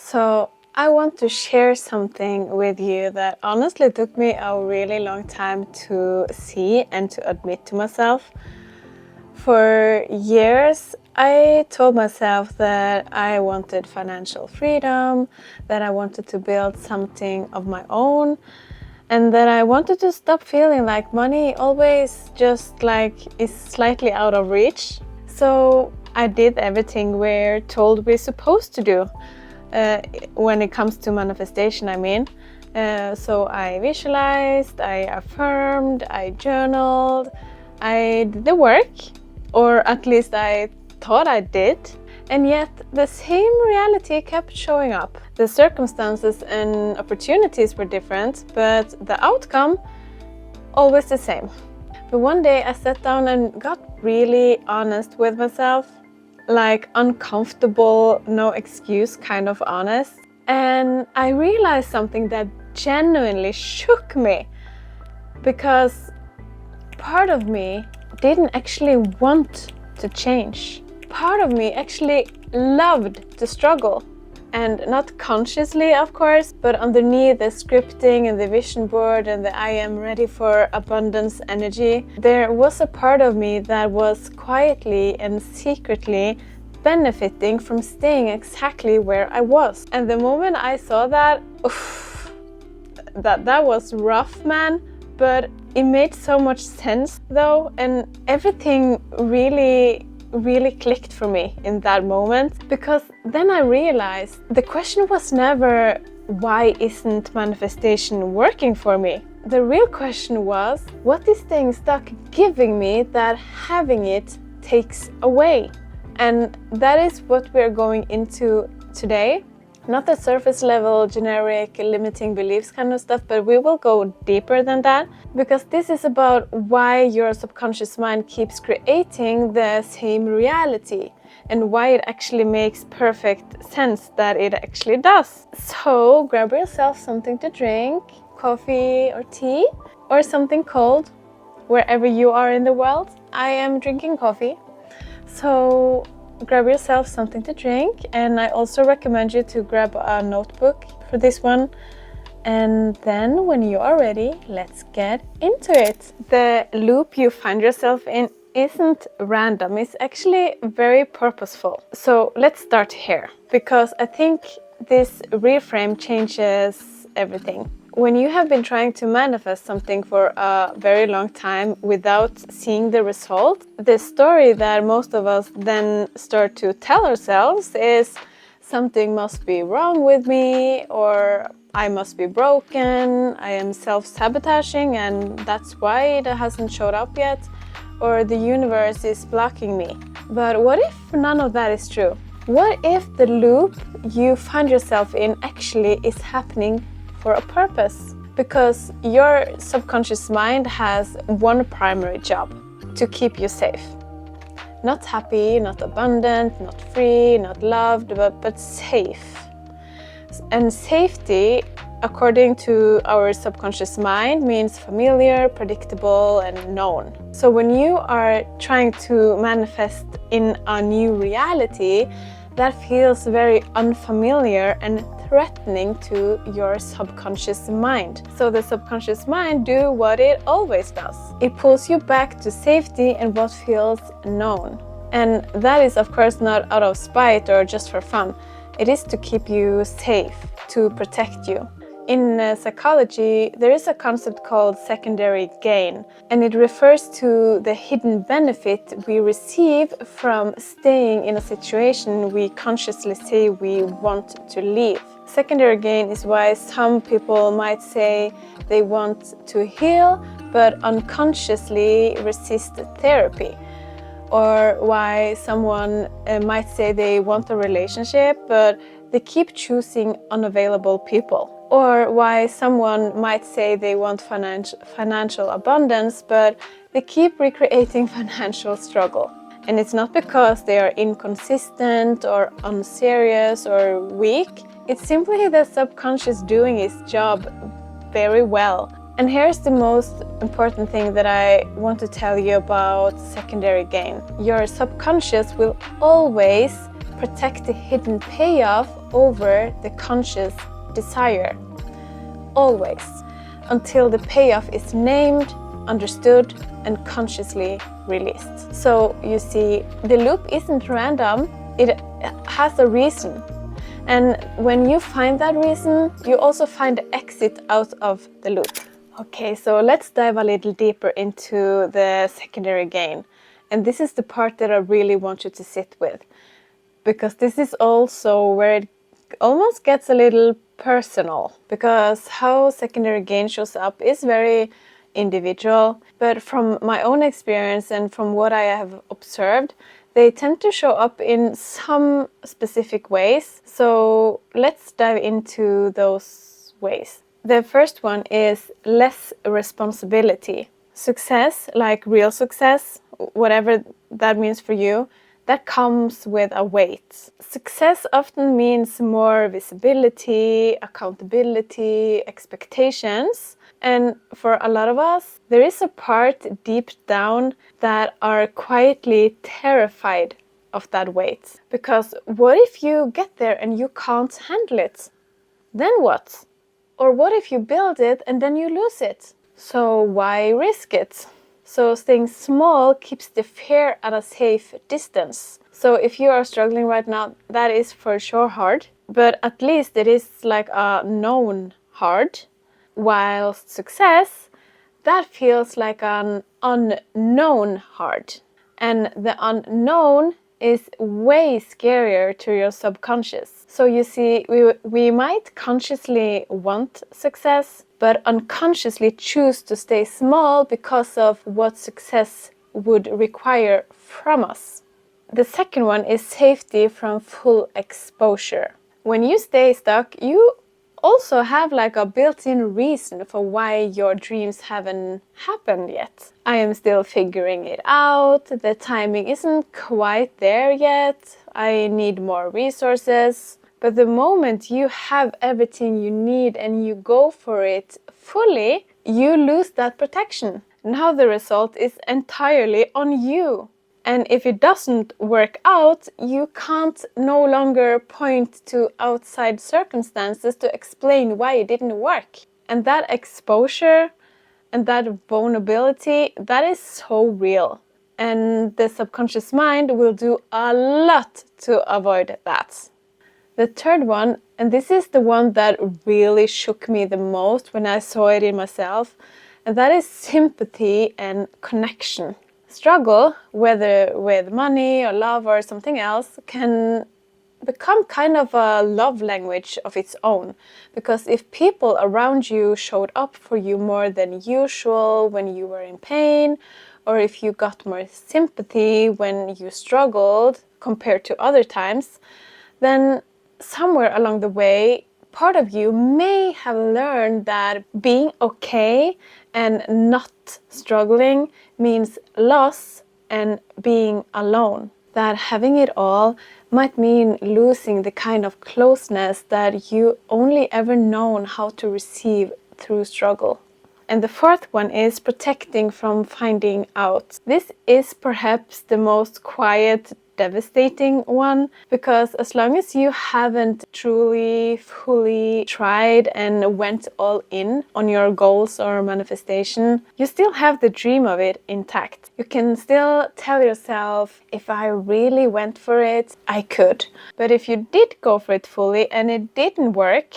So I want to share something with you that honestly took me a really long time to see and to admit to myself. For years, I told myself that I wanted financial freedom, that I wanted to build something of my own, and that I wanted to stop feeling like money always just like is slightly out of reach. So I did everything we're told we're supposed to do when it comes to manifestation, I mean. So I visualized, I affirmed, I journaled, I did the work, or at least I thought I did. And yet the same reality kept showing up. The circumstances and opportunities were different, but the outcome always the same. But one day I sat down and got really honest with myself, like uncomfortable, no excuse kind of honest. And I realized something that genuinely shook me, because part of me didn't actually want to change. Part of me actually loved to struggle. And not consciously, of course, but underneath the scripting and the vision board and the I am ready for abundance energy, there was a part of me that was quietly and secretly benefiting from staying exactly where I was. And the moment I saw that, that was rough, man, but it made so much sense though, and everything really clicked for me in that moment, because then I realized the question was never why isn't manifestation working for me? The real question was, what is staying stuck giving me that having it takes away? And that is what we're going into today. Not the surface level, generic, limiting beliefs kind of stuff, but we will go deeper than that, because this is about why your subconscious mind keeps creating the same reality and why it actually makes perfect sense that it actually does. So grab yourself something to drink, coffee or tea, or something cold, wherever you are in the world. I am drinking coffee. So grab yourself something to drink, and I also recommend you to grab a notebook for this one. And then when you are ready, let's get into it. The loop you find yourself in isn't random, it's actually very purposeful. So let's start here, because I think this reframe changes everything. When you have been trying to manifest something for a very long time without seeing the result, the story that most of us then start to tell ourselves is something must be wrong with me, or I must be broken, I am self-sabotaging and that's why it hasn't showed up yet, or the universe is blocking me. But what if none of that is true? What if the loop you find yourself in actually is happening for a purpose? Because your subconscious mind has one primary job: to keep you safe. Not happy, not abundant, not free, not loved, but safe. And safety, according to our subconscious mind, means familiar, predictable, and known. So when you are trying to manifest in a new reality, that feels very unfamiliar and threatening to your subconscious mind. So the subconscious mind do what it always does. It pulls you back to safety and what feels known. And that is of course not out of spite or just for fun. It is to keep you safe, to protect you. In psychology, there is a concept called secondary gain, and it refers to the hidden benefit we receive from staying in a situation we consciously say we want to leave. Secondary gain is why some people might say they want to heal, but unconsciously resist therapy. Or why someone might say they want a relationship, but they keep choosing unavailable people. Or why someone might say they want financial abundance, but they keep recreating financial struggle. And it's not because they are inconsistent or unserious or weak. It's simply the subconscious doing its job very well. And here's the most important thing that I want to tell you about secondary gain. Your subconscious will always protect the hidden payoff over the conscious desire. Always. Until the payoff is named, understood, and consciously released. So you see, the loop isn't random, it has a reason. And when you find that reason, you also find the exit out of the loop. Okay, so let's dive a little deeper into the secondary gain. And this is the part that I really want you to sit with, because this is also where it almost gets a little personal, because how secondary gain shows up is very individual. But from my own experience and from what I have observed, they tend to show up in some specific ways. So let's dive into those ways. The first one is less responsibility. Success, like real success, whatever that means for you, that comes with a weight. Success often means more visibility, accountability, expectations. And for a lot of us, there is a part deep down that are quietly terrified of that weight. Because what if you get there and you can't handle it? Then what? Or what if you build it and then you lose it? So why risk it? So staying small keeps the fear at a safe distance. So if you are struggling right now, that is for sure hard. But at least it is like a known hard. While success, that feels like an unknown hard. And the unknown is way scarier to your subconscious. So you see, we might consciously want success, but unconsciously choose to stay small because of what success would require from us. The second one is safety from full exposure. When you stay stuck, you also have like a built-in reason for why your dreams haven't happened yet. I am still figuring it out, the timing isn't quite there yet, I need more resources. But the moment you have everything you need and you go for it fully, you lose that protection. Now the result is entirely on you. And if it doesn't work out, you can't no longer point to outside circumstances to explain why it didn't work. And that exposure and that vulnerability, that is so real. And the subconscious mind will do a lot to avoid that. The third one, and this is the one that really shook me the most when I saw it in myself, and that is sympathy and connection. Struggle, whether with money or love or something else, can become kind of a love language of its own. Because if people around you showed up for you more than usual when you were in pain, or if you got more sympathy when you struggled compared to other times, then somewhere along the way, part of you may have learned that being okay and not struggling means loss and being alone. That having it all might mean losing the kind of closeness that you only ever known how to receive through struggle. And the fourth one is protecting from finding out. This is perhaps the most quiet, devastating one, because as long as you haven't truly, fully tried and went all in on your goals or manifestation, you still have the dream of it intact. You can still tell yourself, if I really went for it, I could. But if you did go for it fully and it didn't work,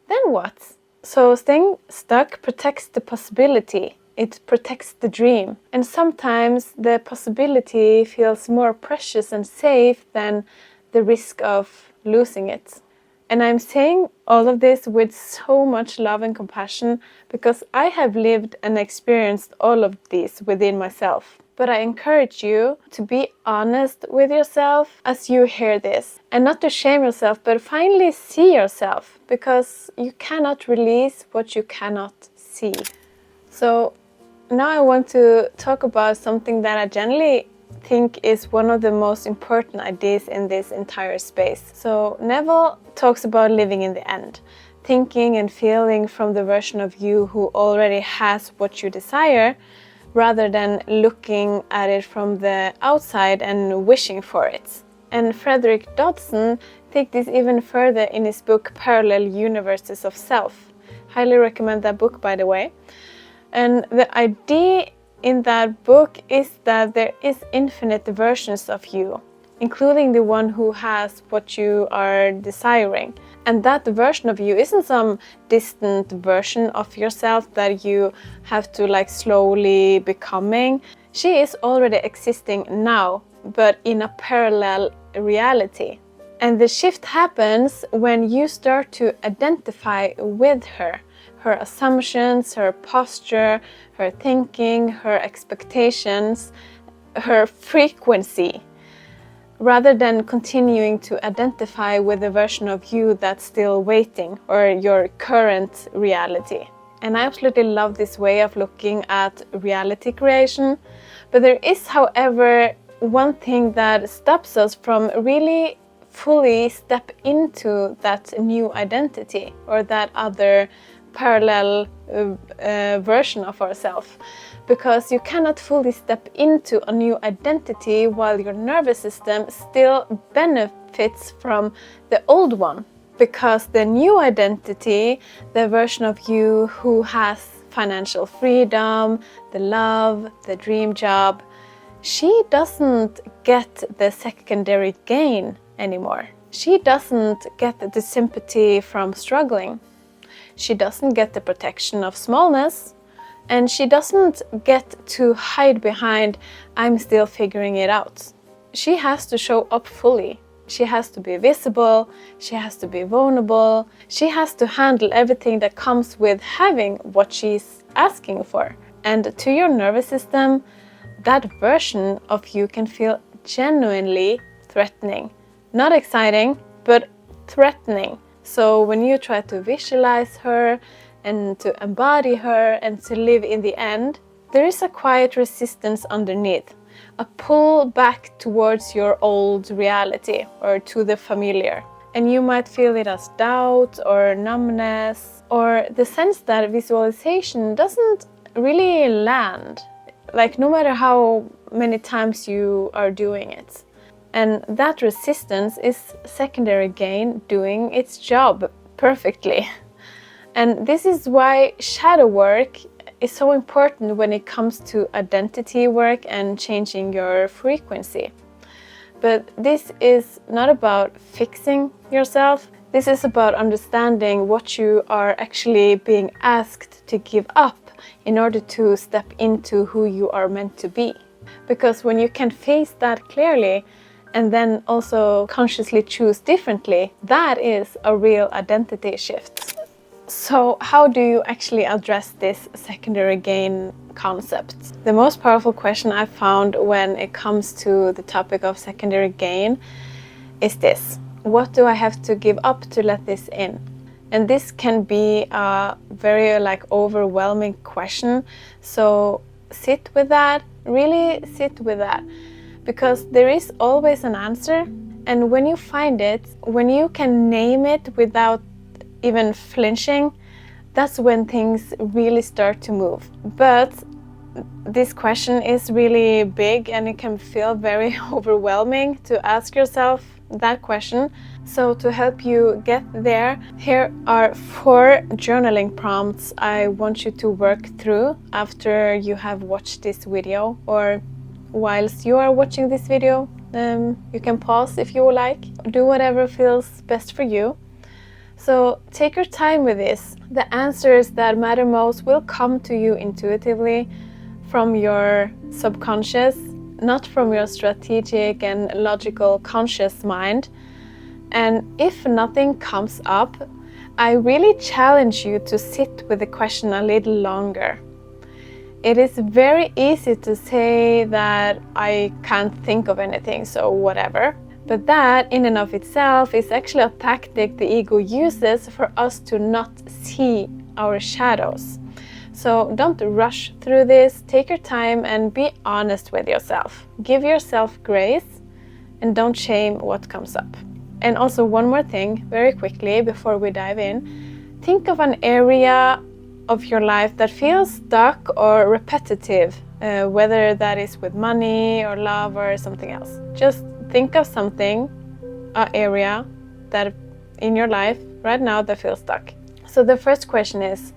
then what? So staying stuck protects the possibility. It protects the dream. And sometimes the possibility feels more precious and safe than the risk of losing it. And I'm saying all of this with so much love and compassion because I have lived and experienced all of these within myself. But I encourage you to be honest with yourself as you hear this. And not to shame yourself, but finally see yourself. Because you cannot release what you cannot see. So now I want to talk about something that I generally think is one of the most important ideas in this entire space. So Neville talks about living in the end, thinking and feeling from the version of you who already has what you desire, rather than looking at it from the outside and wishing for it. And Frederick Dodson take this even further in his book Parallel Universes of Self. Highly recommend that book, by the way. And the idea in that book is that there is infinite versions of you, including the one who has what you are desiring. And that version of you isn't some distant version of yourself that you have to like slowly becoming. She is already existing now, but in a parallel reality. And the shift happens when you start to identify with her assumptions, her posture, her thinking, her expectations, her frequency, rather than continuing to identify with the version of you that's still waiting or your current reality. And I absolutely love this way of looking at reality creation. But there is, however, one thing that stops us from really fully step into that new identity or that other parallel version of ourselves, because you cannot fully step into a new identity while your nervous system still benefits from the old one. Because the new identity, the version of you who has financial freedom, the love, the dream job, she doesn't get the secondary gain anymore. She doesn't get the sympathy from struggling. She doesn't get the protection of smallness, and she doesn't get to hide behind, I'm still figuring it out. She has to show up fully. She has to be visible, she has to be vulnerable, she has to handle everything that comes with having what she's asking for. And to your nervous system, that version of you can feel genuinely threatening. Not exciting, but threatening. So when you try to visualize her and to embody her and to live in the end, there is a quiet resistance underneath, a pull back towards your old reality or to the familiar. And you might feel it as doubt or numbness, or the sense that visualization doesn't really land, like no matter how many times you are doing it. And that resistance is secondary gain doing its job perfectly. And this is why shadow work is so important when it comes to identity work and changing your frequency. But this is not about fixing yourself. This is about understanding what you are actually being asked to give up in order to step into who you are meant to be. Because when you can face that clearly, and then also consciously choose differently, that is a real identity shift. So how do you actually address this secondary gain concept? The most powerful question I've found when it comes to the topic of secondary gain is this: what do I have to give up to let this in? And this can be a very overwhelming question. So sit with that, really sit with that. Because there is always an answer, and when you find it, when you can name it without even flinching, that's when things really start to move. But this question is really big and it can feel very overwhelming to ask yourself that question. So to help you get there, here are 4 journaling prompts I want you to work through after you have watched this video, or whilst you are watching this video. You can pause if you would like. Do whatever feels best for you. So take your time with this. The answers that matter most will come to you intuitively from your subconscious, not from your strategic and logical conscious mind. And if nothing comes up, I really challenge you to sit with the question a little longer. It is very easy to say that I can't think of anything, so whatever. But that in and of itself is actually a tactic the ego uses for us to not see our shadows. So don't rush through this, take your time and be honest with yourself. Give yourself grace and don't shame what comes up. And also one more thing, very quickly before we dive in, think of an area of your life that feels stuck or repetitive, whether that is with money or love or something else. Just think of something, an area that in your life right now that feel stuck. So the first question is,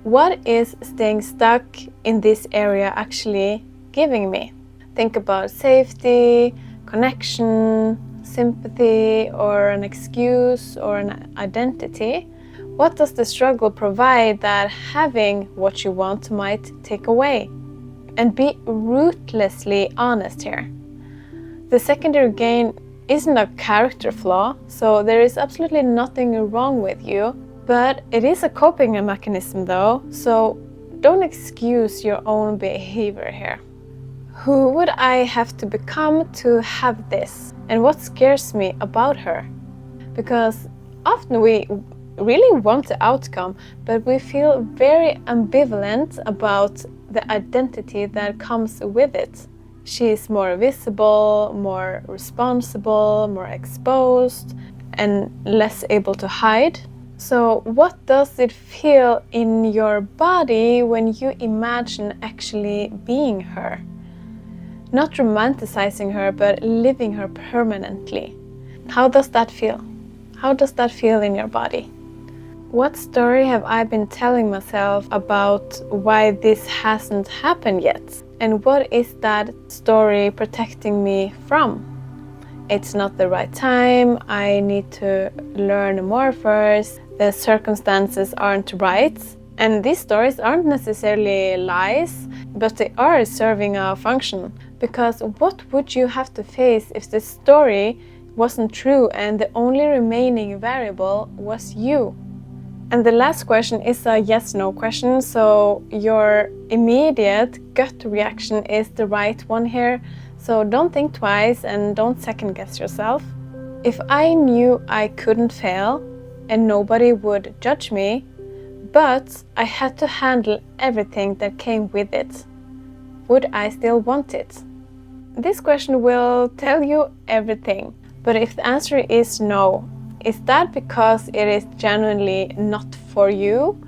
what is staying stuck in this area actually giving me? Think about safety, connection, sympathy, or an excuse or an identity. What does the struggle provide that having what you want might take away? And be ruthlessly honest here. The secondary gain isn't a character flaw, so there is absolutely nothing wrong with you, but it is a coping mechanism though, so don't excuse your own behavior here. Who would I have to become to have this? And what scares me about her? Because often we really want the outcome, but we feel very ambivalent about the identity that comes with it. She is more visible, more responsible, more exposed, and less able to hide. So what does it feel in your body when you imagine actually being her? Not romanticizing her, but living her permanently. How does that feel? How does that feel in your body? What story have I been telling myself about why this hasn't happened yet? And what is that story protecting me from? It's not the right time, I need to learn more first, the circumstances aren't right. And these stories aren't necessarily lies, but they are serving a function. Because what would you have to face if the story wasn't true and the only remaining variable was you? And the last question is a yes/no question, so your immediate gut reaction is the right one here. So don't think twice and don't second guess yourself. If I knew I couldn't fail and nobody would judge me, but I had to handle everything that came with it, would I still want it? This question will tell you everything, but if the answer is no, is that because it is genuinely not for you?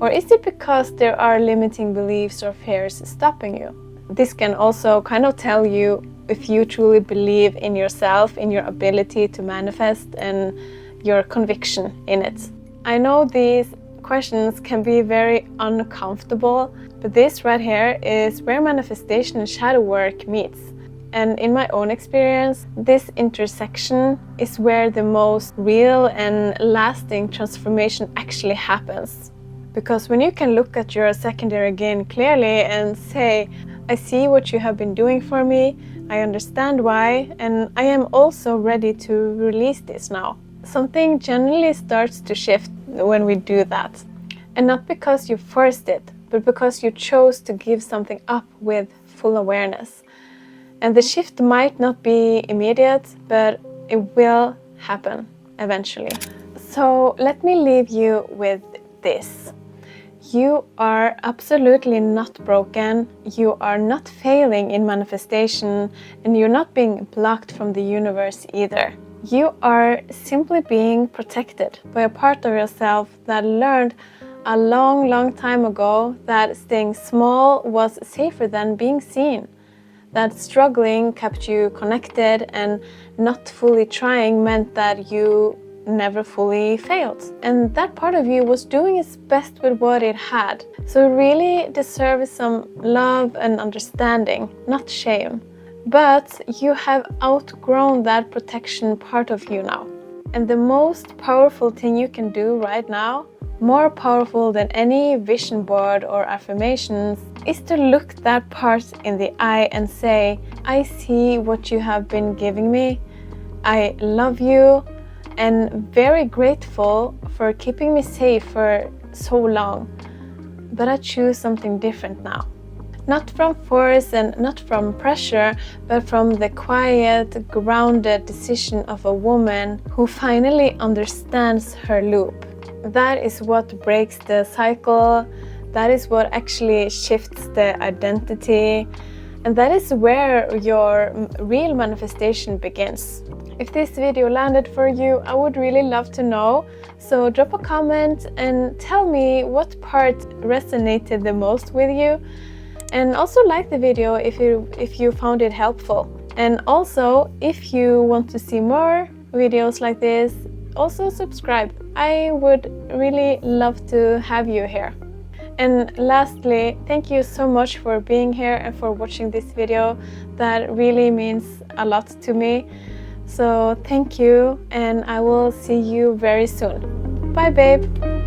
Or is it because there are limiting beliefs or fears stopping you? This can also kind of tell you if you truly believe in yourself, in your ability to manifest and your conviction in it. I know these questions can be very uncomfortable, but this right here is where manifestation and shadow work meets. And in my own experience, this intersection is where the most real and lasting transformation actually happens. Because when you can look at your secondary gain clearly and say, I see what you have been doing for me, I understand why, and I am also ready to release this now. Something generally starts to shift when we do that. And not because you forced it, but because you chose to give something up with full awareness. And the shift might not be immediate, but it will happen eventually. So let me leave you with this. You are absolutely not broken, you are not failing in manifestation, and you're not being blocked from the universe either. You are simply being protected by a part of yourself that learned a long time ago that staying small was safer than being seen. That struggling kept you connected and not fully trying meant that you never fully failed. And that part of you was doing its best with what it had. So it really deserves some love and understanding, not shame. But you have outgrown that protection part of you now. And the most powerful thing you can do right now, more powerful than any vision board or affirmations, is to look that part in the eye and say, I see what you have been giving me. I love you and very grateful for keeping me safe for so long. But I choose something different now. Not from force and not from pressure, but from the quiet, grounded decision of a woman who finally understands her loop. That is what breaks the cycle. That is what actually shifts the identity. And that is where your real manifestation begins. If this video landed for you, I would really love to know. So drop a comment and tell me what part resonated the most with you. And also like the video if you found it helpful. And also, if you want to see more videos like this, also subscribe. I would really love to have you here. And lastly, thank you so much for being here and for watching this video. That really means a lot to me. So thank you, and I will see you very soon. Bye, babe.